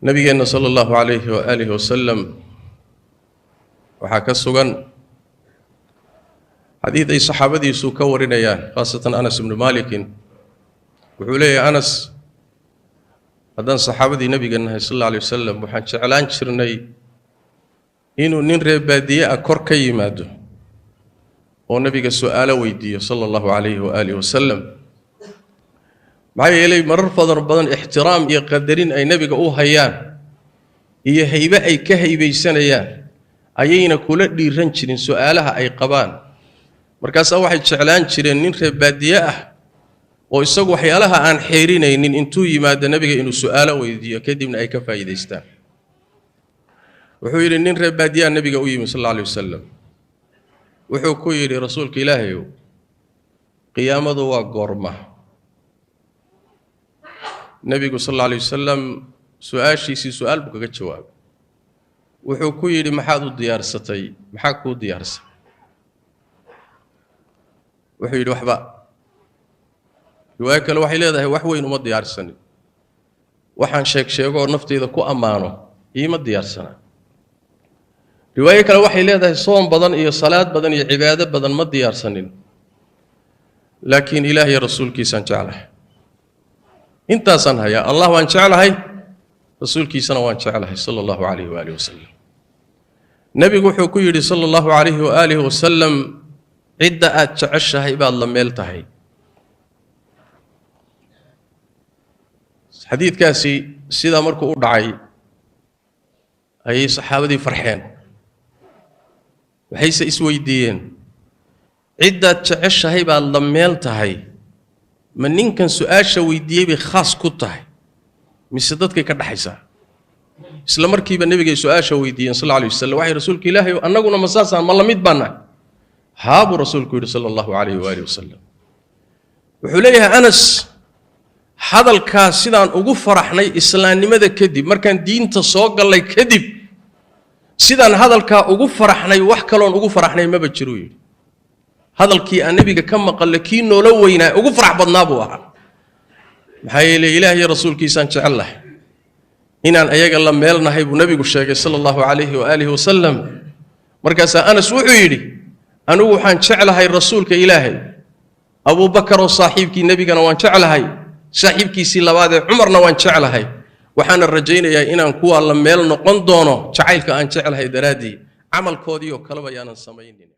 نبينا صلى الله عليه وآله وسلم وحكى السجن حديث أي صحابة يسوع كورنيان خاصة أنس بن مالك وحولي أنس هذا صحابة نبينا صلى الله عليه وسلم وحن شعلان شرني إنه ننرى بادية أكور كيماده ونبي السؤال ويديه صلى الله عليه وآله وسلم معي إلي مرر فضل ربنا احترام يقدرين أي نبي أو هيان هي هيبة أي كهيبة سنيان أيين كل دي رنشرين سؤالها أي قبان مركز واحد شعلان شرين ننرى بادية ويسوق حيالها عن حيرين إن أنتو يماد النبي إنه سؤال ويديه كدي من أي كفايدة يستان وحول ننرى بادية النبي أوي صلى الله عليه وسلم وحو كويري رسولك إلهي قيامة وقرمة النبي صلى الله عليه وسلم سؤاشي سي سؤال بك جواب وحو كويري محادو الديار ستي محاكو الديار ستي وحو يري وحبا روايك الوحي لهذا وحوين وما الديار سنة وحان شيكو نفتي إذا كو أمانو إيما الديار سنة رواية كلا وحي لهذا صوم بدن إيه صلاة بدن إيه عبادة بدن ما ديار سنين لكن إلهي رسولك سنجعله انت سنها يا الله وانجعله رسولك سنة وانجعله صلى الله عليه وآله وسلم نبي حكيري صلى الله عليه وآله وسلم عدة أتعشها إبا الله ميلتهي حديث كاسي سيدا مركو أرعي أي صحابة فرحين waxayse isweydiiyeen ciddaad jeceshahay baad la meel tahay ma ninkan su'aasha weydiiyey bay khaas ku tahay mise dadkay ka dhaxaysaa isla markiiba nabiga su'aasha weydiiyeen sallallahu alayhi wasallam waxay rasuulka ilaahay annaguna masaasaan ma la mid baana haabu rasuulku yiri sallallahu alayhi wa alihi wasallam wuxuu leeyahay Anas hadalka sidaan ugu faraxnay islaamnimada kadib markaan diinta soo galay kadib sidaan hadalka ugu faraxnay wax kaloon ugu faraxnay ma bajiro yiri hadalkii aan nabiga ka maqal kii noola weynaa ugu farax badnaa buu ahaa maxay ilaahay rasuulkiisaan jecelahay inaan ayaga la meelnahay buu nabigu sheegay sallallahu alayhi wa alihi wasallam markaas Anas wuxuu yiri anigu waxaan jecelahay rasuulka ilaahay Abu Bakar oo saaxiibkii nabigana waan jecelahay saaxiibkiisii labaad ee Umarna waan jecelahay waxaan rajaynayaa inaan kuwa la meel noqon doono jacaylka aan jecelahay daraadii amalkoodii oo kale bayaanan sameeynin